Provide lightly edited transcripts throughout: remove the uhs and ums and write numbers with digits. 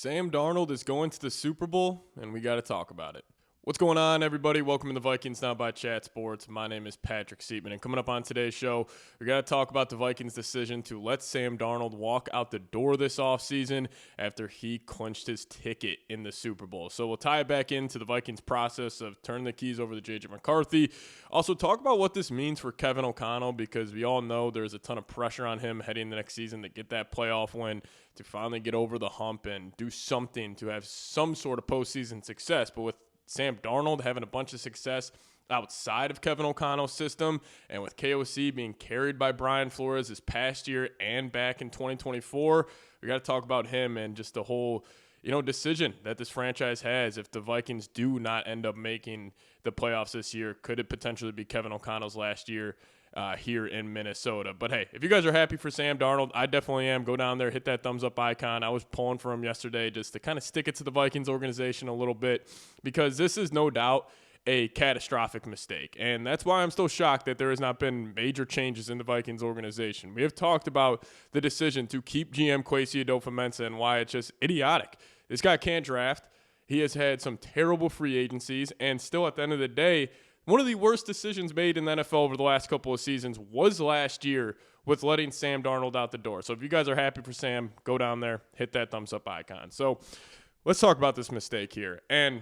Sam Darnold is going to the Super Bowl, and we got to talk about it. What's going on, everybody? Welcome to the Vikings Now by Chat Sports. My name is Patrick Seatman, and coming up on today's show, we got to talk about the Vikings' decision to let Sam Darnold walk out the door this offseason after he clinched his ticket in the Super Bowl. So we'll tie it back into the Vikings' process of turning the keys over to J.J. McCarthy. Also talk about what this means for Kevin O'Connell, because we all know there's a ton of pressure on him heading into next season to get that playoff win, to finally get over the hump and do something to have some sort of postseason success. But with Sam Darnold having a bunch of success outside of Kevin O'Connell's system, and with KOC being carried by Brian Flores this past year and back in 2024, we got to talk about him and just the whole, decision that this franchise has. If the Vikings do not end up making the playoffs this year, could it potentially be Kevin O'Connell's last year here in Minnesota? But hey, if you guys are happy for Sam Darnold, I definitely am. Go down there, hit that thumbs up icon. I was pulling for him yesterday just to kind of stick it to the Vikings organization a little bit, because this is no doubt a catastrophic mistake. And that's why I'm still shocked that there has not been major changes in the Vikings organization. We have talked about the decision to keep GM Kwesi Adofo-Mensah and why it's just idiotic. This guy can't draft. He has had some terrible free agencies, and still at the end of the day, one of the worst decisions made in the NFL over the last couple of seasons was last year with letting Sam Darnold out the door. So if you guys are happy for Sam, go down there, hit that thumbs up icon. So let's talk about this mistake here. And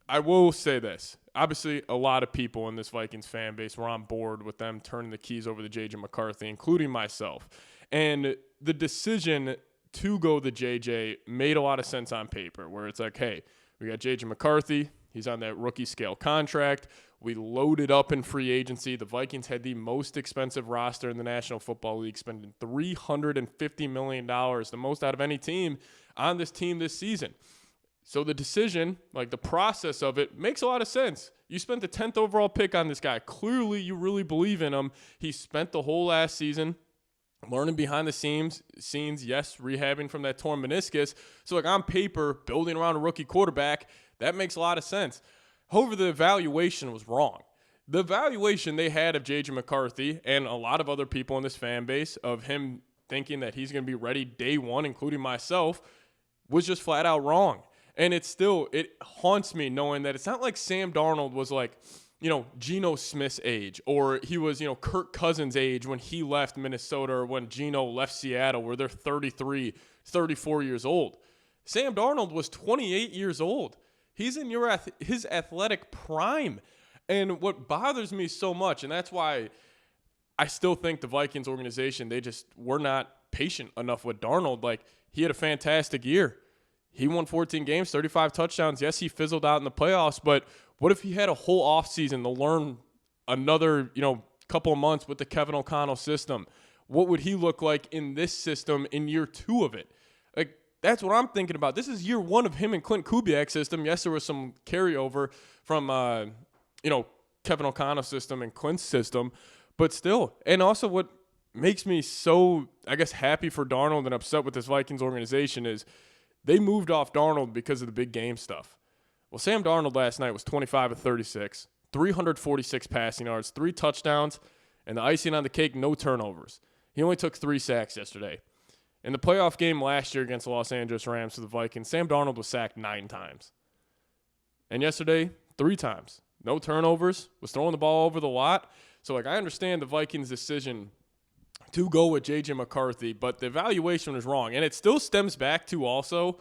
I will say this. Obviously, a lot of people in this Vikings fan base were on board with them turning the keys over to J.J. McCarthy, including myself. And the decision to go the J.J. made a lot of sense on paper, where it's like, hey, we got J.J. McCarthy. He's on that rookie scale contract. We loaded up in free agency. The Vikings had the most expensive roster in the National Football League, spending $350 million, the most out of any team on this team this season. So the decision, like the process of it, makes a lot of sense. You spent the 10th overall pick on this guy. Clearly, you really believe in him. He spent the whole last season learning behind the scenes, yes, rehabbing from that torn meniscus. So, like, on paper, building around a rookie quarterback, that makes a lot of sense. However, the evaluation was wrong. The evaluation they had of J.J. McCarthy and a lot of other people in this fan base of him thinking that he's going to be ready day one, including myself, was just flat out wrong. And it haunts me knowing that it's not like Sam Darnold was like, Geno Smith's age, or he was, Kirk Cousins' age when he left Minnesota, or when Geno left Seattle, where they're 33, 34 years old. Sam Darnold was 28 years old. He's in his athletic prime. And what bothers me so much, and that's why I still think the Vikings organization, they just were not patient enough with Darnold. Like, he had a fantastic year. He won 14 games, 35 touchdowns. Yes, he fizzled out in the playoffs, but what if he had a whole offseason to learn another, couple of months with the Kevin O'Connell system? What would he look like in this system in year two of it? Like, that's what I'm thinking about. This is year one of him and Clint Kubiak's system. Yes, there was some carryover from, Kevin O'Connell's system and Clint's system, but still. And also what makes me so, happy for Darnold and upset with this Vikings organization is they moved off Darnold because of the big game stuff. Well, Sam Darnold last night was 25 of 36, 346 passing yards, 3 touchdowns, and the icing on the cake, no turnovers. He only took 3 sacks yesterday. In the playoff game last year against the Los Angeles Rams for the Vikings, Sam Darnold was sacked 9 times. And yesterday, 3 times. No turnovers, was throwing the ball over the lot. So, I understand the Vikings' decision to go with J.J. McCarthy, but the evaluation was wrong. And it still stems back to also,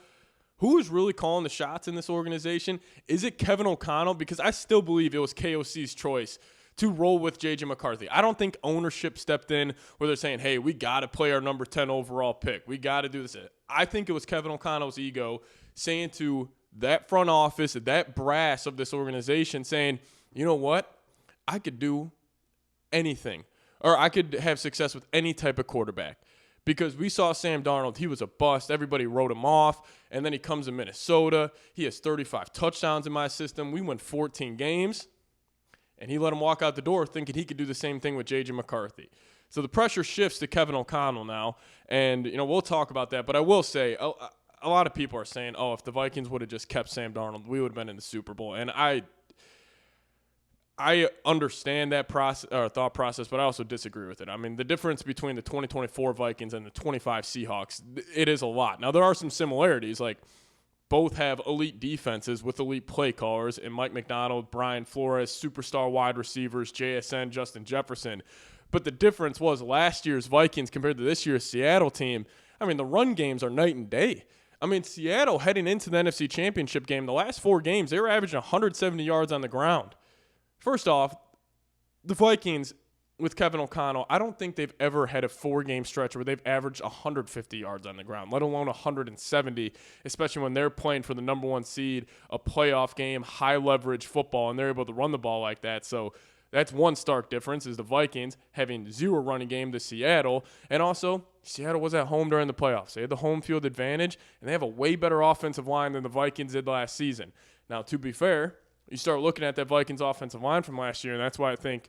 who is really calling the shots in this organization? Is it Kevin O'Connell? Because I still believe it was KOC's choice to roll with J.J. McCarthy. I don't think ownership stepped in where they're saying, hey, we got to play our number 10 overall pick. We got to do this. I think it was Kevin O'Connell's ego saying to that front office, that brass of this organization, saying, you know what? I could do anything, or I could have success with any type of quarterback. Because we saw Sam Darnold, he was a bust. Everybody wrote him off. And then he comes to Minnesota. He has 35 touchdowns in my system. We won 14 games. And he let him walk out the door thinking he could do the same thing with J.J. McCarthy. So the pressure shifts to Kevin O'Connell now. And, we'll talk about that. But I will say, a lot of people are saying, if the Vikings would have just kept Sam Darnold, we would have been in the Super Bowl. And I understand that thought process, but I also disagree with it. I mean, the difference between the 2024 Vikings and the 25 Seahawks, it is a lot. Now, there are some similarities. Like, both have elite defenses with elite play callers in Mike McDonald, Brian Flores, superstar wide receivers, JSN, Justin Jefferson. But the difference was last year's Vikings compared to this year's Seattle team. I mean, the run games are night and day. I mean, Seattle heading into the NFC Championship game, the last 4 games, they were averaging 170 yards on the ground. First off, the Vikings with Kevin O'Connell, I don't think they've ever had a 4-game stretch where they've averaged 150 yards on the ground, let alone 170, especially when they're playing for the number 1 seed, a playoff game, high-leverage football, and they're able to run the ball like that. So that's one stark difference is the Vikings having 0 running game to Seattle. And also, Seattle was at home during the playoffs. They had the home field advantage, and they have a way better offensive line than the Vikings did last season. Now, to be fair, you start looking at that Vikings offensive line from last year, and that's why I think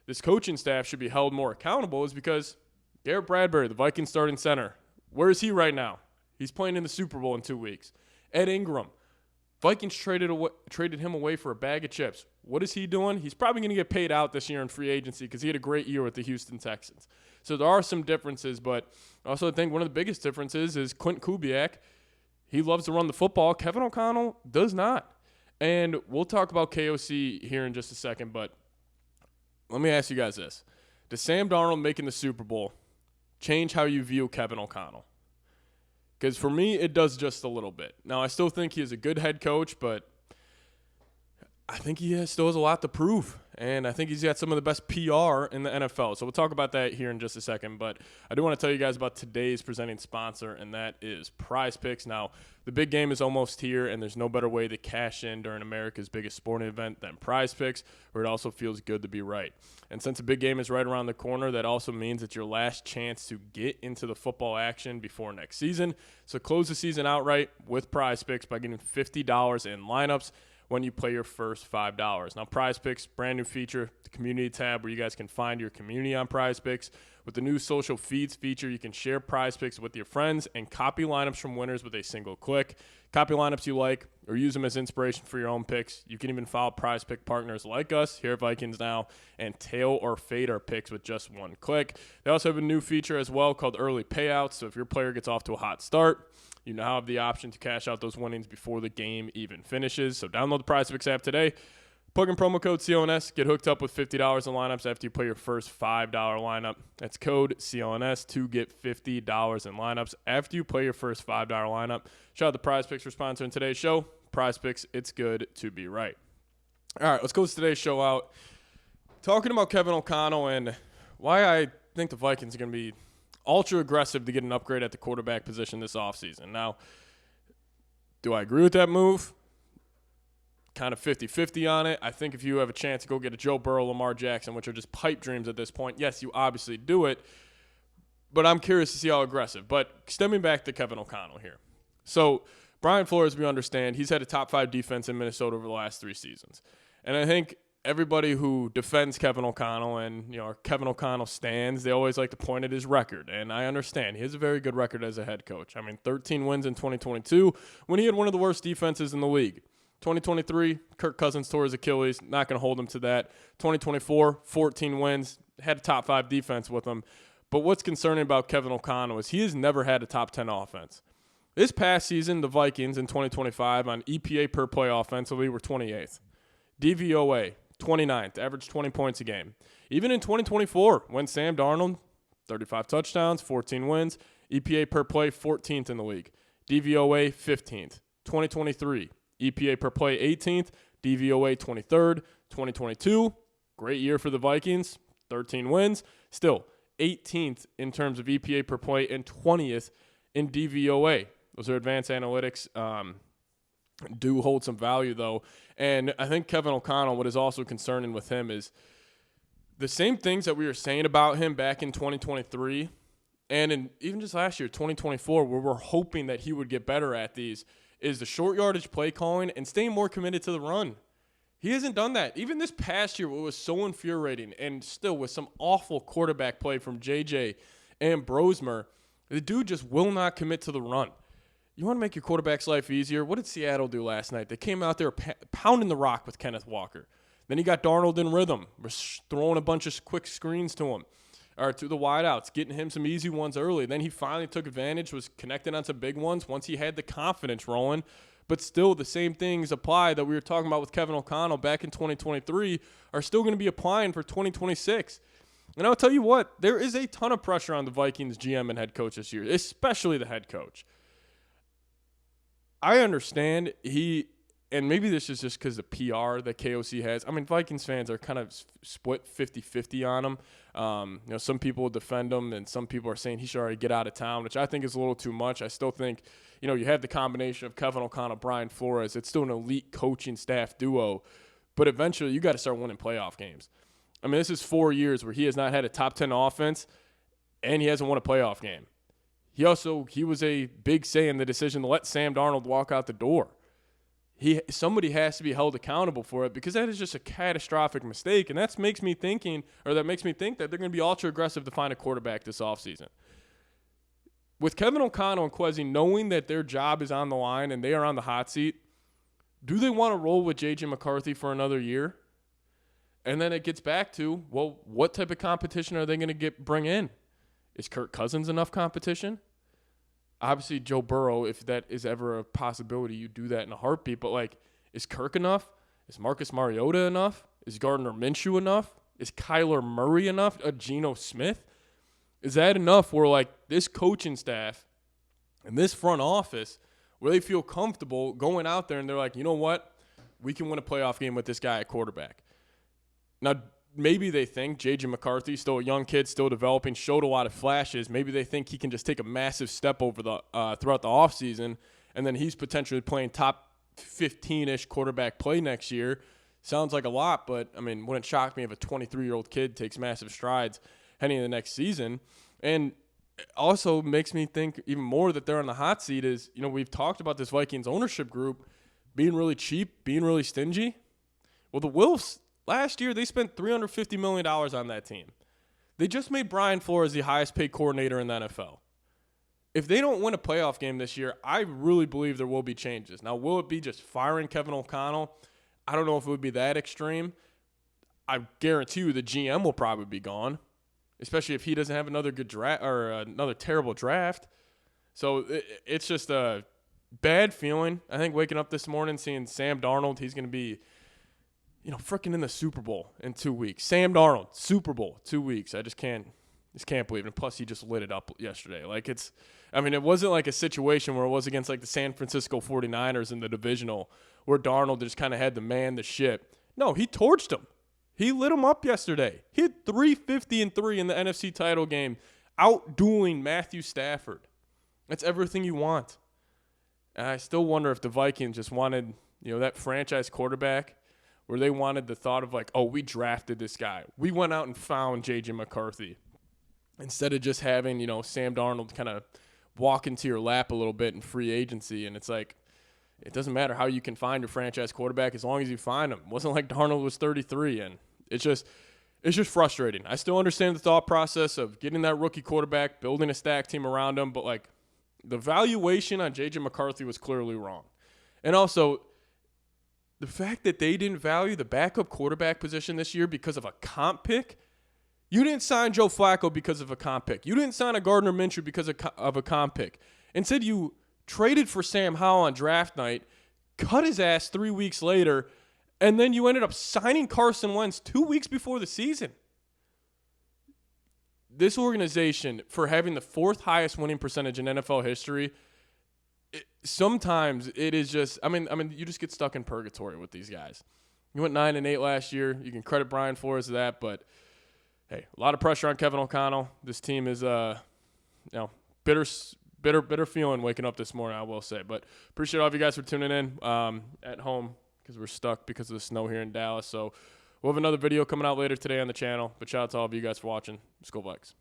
this coaching staff should be held more accountable is because Garrett Bradbury, the Vikings starting center, where is he right now? He's playing in the Super Bowl in 2 weeks. Ed Ingram, Vikings traded him away for a bag of chips. What is he doing? He's probably going to get paid out this year in free agency because he had a great year with the Houston Texans. So there are some differences, but I also think one of the biggest differences is Clint Kubiak. He loves to run the football. Kevin O'Connell does not. And we'll talk about KOC here in just a second, but let me ask you guys this. Does Sam Darnold making the Super Bowl change how you view Kevin O'Connell? Because for me, it does just a little bit. Now, I still think he is a good head coach, but I think he still has a lot to prove. And I think he's got some of the best PR in the NFL. So we'll talk about that here in just a second. But I do want to tell you guys about today's presenting sponsor, and that is Prize Picks. Now, the big game is almost here, and there's no better way to cash in during America's biggest sporting event than Prize Picks, where it also feels good to be right. And since the big game is right around the corner, that also means it's your last chance to get into the football action before next season. So close the season outright with Prize Picks by getting $50 in lineups when you play your first $5. Now, Prize Picks, brand new feature, the community tab where you guys can find your community on Prize Picks. With the new social feeds feature, you can share Prize Picks with your friends and copy lineups from winners with a single click. Copy lineups you like or use them as inspiration for your own picks. You can even follow Prize Pick partners like us here at Vikings Now and tail or fade our picks with just one click. They also have a new feature as well called Early Payouts. So if your player gets off to a hot start, you now have the option to cash out those winnings before the game even finishes. So download the Prize Picks app today. Plug in promo code CLNS. Get hooked up with $50 in lineups after you play your first $5 lineup. That's code CLNS to get $50 in lineups after you play your first $5 lineup. Shout out to Prize Picks for sponsoring today's show. Prize Picks, it's good to be right. All right, let's close today's show out talking about Kevin O'Connell and why I think the Vikings are going to be ultra aggressive to get an upgrade at the quarterback position this offseason. Now, do I agree with that move? Kind of 50-50 on it. I think if you have a chance to go get a Joe Burrow, Lamar Jackson, which are just pipe dreams at this point, yes, you obviously do it, but I'm curious to see how aggressive. But stemming back to Kevin O'Connell here. So Brian Flores, we understand, he's had a top 5 defense in Minnesota over the last 3 seasons. And I think everybody who defends Kevin O'Connell and, our Kevin O'Connell stands, they always like to point at his record. And I understand. He has a very good record as a head coach. I mean, 13 wins in 2022 when he had one of the worst defenses in the league. 2023, Kirk Cousins tore his Achilles. Not going to hold him to that. 2024, 14 wins. Had a top 5 defense with him. But what's concerning about Kevin O'Connell is he has never had a top 10 offense. This past season, the Vikings in 2025 on EPA per play offensively were 28th. DVOA, 29th, averaged 20 points a game. Even in 2024, when Sam Darnold, 35 touchdowns, 14 wins, EPA per play, 14th in the league. DVOA, 15th. 2023, EPA per play, 18th. DVOA, 23rd. 2022, great year for the Vikings, 13 wins. Still, 18th in terms of EPA per play and 20th in DVOA. Those are advanced analytics. Do hold some value, though. And I think Kevin O'Connell, what is also concerning with him is the same things that we were saying about him back in 2023 and in even just last year, 2024, where we're hoping that he would get better at these, is the short yardage play calling and staying more committed to the run. He hasn't done that. Even this past year, it was so infuriating, and still with some awful quarterback play from JJ and Brosmer, the dude just will not commit to the run. You want to make your quarterback's life easier? What did Seattle do last night? They came out there pounding the rock with Kenneth Walker. Then he got Darnold in rhythm, throwing a bunch of quick screens to him, or to the wideouts, getting him some easy ones early. Then he finally took advantage, was connecting on some big ones once he had the confidence rolling. but still the same things apply that we were talking about with Kevin O'Connell back in 2023 are still going to be applying for 2026. And I'll tell you what, there is a ton of pressure on the Vikings GM and head coach this year, especially the head coach. I understand and maybe this is just because the PR that KOC has. I mean, Vikings fans are kind of split 50-50 on him. Some people defend him, and some people are saying he should already get out of town, which I think is a little too much. I still think, you have the combination of Kevin O'Connell, Brian Flores. It's still an elite coaching staff duo, but eventually you got to start winning playoff games. I mean, this is 4 years where he has not had a top 10 offense, and he hasn't won a playoff game. He was a big say in the decision to let Sam Darnold walk out the door. Somebody has to be held accountable for it, because that is just a catastrophic mistake, and that makes me think that they're going to be ultra aggressive to find a quarterback this offseason. With Kevin O'Connell and Kwesi knowing that their job is on the line and they are on the hot seat, do they want to roll with J.J. McCarthy for another year? And then it gets back to, well, what type of competition are they going to bring in? Is Kirk Cousins enough competition? Obviously, Joe Burrow, if that is ever a possibility, you do that in a heartbeat. But, is Kirk enough? Is Marcus Mariota enough? Is Gardner Minshew enough? Is Kyler Murray enough? Geno Smith? Is that enough where, this coaching staff and this front office, where they feel comfortable going out there and they're like, you know what? We can win a playoff game with this guy at quarterback. Now, maybe they think J.J. McCarthy, still a young kid, still developing, showed a lot of flashes. Maybe they think he can just take a massive step over throughout the offseason, and then he's potentially playing top 15-ish quarterback play next year. Sounds like a lot, but, wouldn't shock me if a 23-year-old kid takes massive strides heading into the next season. And it also makes me think even more that they're on the hot seat is, we've talked about this Vikings ownership group being really cheap, being really stingy. Well, the Wolves, last year, they spent $350 million on that team. They just made Brian Flores the highest-paid coordinator in the NFL. If they don't win a playoff game this year, I really believe there will be changes. Now, will it be just firing Kevin O'Connell? I don't know if it would be that extreme. I guarantee you the GM will probably be gone, especially if he doesn't have another good draft or another terrible draft. So it's just a bad feeling. I think waking up this morning, seeing Sam Darnold, he's going to be freaking in the Super Bowl in 2 weeks. Sam Darnold, Super Bowl, 2 weeks. I just can't believe it. And plus, he just lit it up yesterday. It wasn't like a situation where it was against the San Francisco 49ers in the divisional where Darnold just kind of had to man the ship. No, he torched them. He lit them up yesterday. He had 350-3 in the NFC title game, outdueling Matthew Stafford. That's everything you want. And I still wonder if the Vikings just wanted, that franchise quarterback where they wanted the thought of we drafted this guy. We went out and found J.J. McCarthy instead of just having, Sam Darnold kind of walk into your lap a little bit in free agency. And it's it doesn't matter how you can find your franchise quarterback as long as you find him. It wasn't like Darnold was 33, and it's just frustrating. I still understand the thought process of getting that rookie quarterback, building a stack team around him, but the valuation on J.J. McCarthy was clearly wrong. And also, the fact that they didn't value the backup quarterback position this year because of a comp pick. You didn't sign Joe Flacco because of a comp pick. You didn't sign a Gardner Minshew because of a comp pick. Instead, you traded for Sam Howell on draft night, cut his ass 3 weeks later, and then you ended up signing Carson Wentz 2 weeks before the season. This organization, for having the fourth highest winning percentage in NFL history, sometimes it is just, you just get stuck in purgatory with these guys. You went 9-8 last year. You can credit Brian Flores for that, but hey, a lot of pressure on Kevin O'Connell. This team is, bitter feeling waking up this morning, I will say. But appreciate all of you guys for tuning in at home because we're stuck because of the snow here in Dallas. So we'll have another video coming out later today on the channel. But shout out to all of you guys for watching. Let's go Vikes.